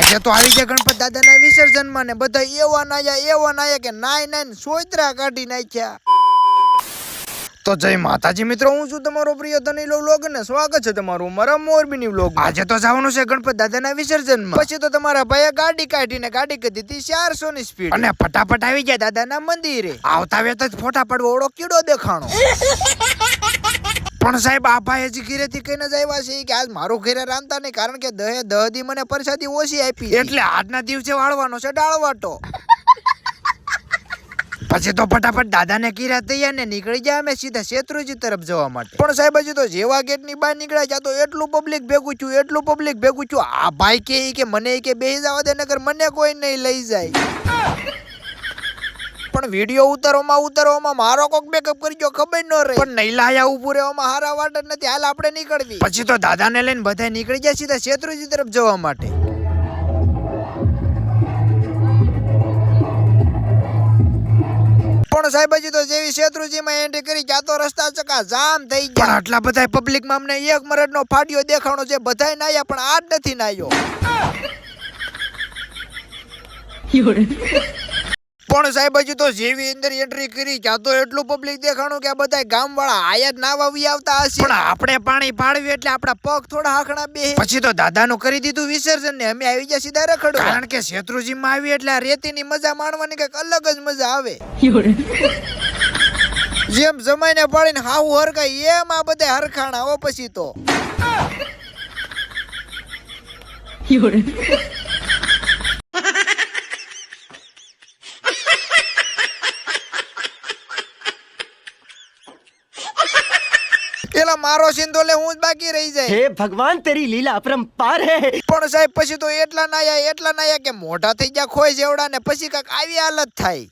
આજે તો આવી ગયા ગણપત દાદાના વિસર્જનમાં ને બધા એવા નાયા કે નાય સોયત્રા કાઢી નાખ્યા। તો જય માતાજી મિત્રો, હું છું તમારો પ્રિય ધનીલો વ્લોગ ને સ્વાગત છે તમારું મારા મોરબીની વ્લોગ। આજે તો જવાનું છે ગણપત દાદાના વિસર્જનમાં। પછી તો તમારા ભાઈએ ગાડી કાઢીને ગાડી કરી દીધી 400 ની સ્પીડ અને ફટાફટ આવી ગયા દાદાના મંદિરે। આવતા વેત જ ફોટા પડવો ઓળો કીડો દેખાણો। પણ સાહેબ આ ભાઈ હજી ઘરેથી કહીને જ આવ્યા છે કે આજ મારું ઘરે રાંધતા નહીં, કારણ કે 10 દી મને પ્રસાદી ઓછી આપી, એટલે આજના દિવસે વાળવાનો છે ડાળવાટો। પછી તો ફટાફટ દાદાને કીરા તૈયાર ને નીકળી ગયા અમે સીધા શેત્રુજી તરફ જવા માટે। પણ સાહેબ હજી તો જેવા ગેટની બહાર નીકળ્યા ત્યાં તો એટલું પબ્લિક ભેગું થયું। આ ભાઈ કે મને કે બેસી જવા દે નકર મને કોઈ નહીં લઈ જાય। પણ વિડીયો ઉતારવામાં મારો કોક બેકઅપ કરી ગયો ખબર ન રહી, પણ નહીં લાયા ઉભું રહેવામાં હારા વાટ જ નથી, હાલ આપણે નીકળવી। પછી તો દાદાને લઈને બધા નીકળી ગયા સીધા શેત્રુજી તરફ જવા માટે। પણ સાહેબ હજી તો જેવી શેત્રુજીમાં એન્ટ્રી કરી ત્યાં તો રસ્તા ચકા જામ થઈ ગયા। પણ આટલા બધા પબ્લિકમાં અમને એક મરડનો ફાડ્યો દેખાણો છે, બધાય નાયા પણ આ જ નથી નાયો। પણ સાહેબ હજી તો જેવી અંદર એન્ટ્રી કરી ત્યાં તો એટલું પબ્લિક દેખાણું કે આ બધા ગામવાળા આયા જ નાવા વી આવતા હશે, પણ આપણે પાણી પાડવી એટલે આપણા પગ થોડા હાકણા બે। પછી તો દાદાનું કરી દીધું વિસર્જન ને અમે આવી ગયા સીધા રખડવા, કારણ કે શેત્રુજીમાં આવી એટલે આ રેતીની મજા માણવાની કઈક અલગ જ મજા આવે। જેમ જમાઈને પાડીને હાવ હરખાય એમ આ બધા હરખાણા હો। પછી તો પેલા મારો સિંધોલે હું જ બાકી રહી જાય। હે ભગવાન તેરી લીલા અપરંપાર હે। પણ સાહેબ પછી તો એટલા નાયા કે મોઢા થઈ ગયા ખોય જેવડા ને પછી કાક આવી હાલત થાય।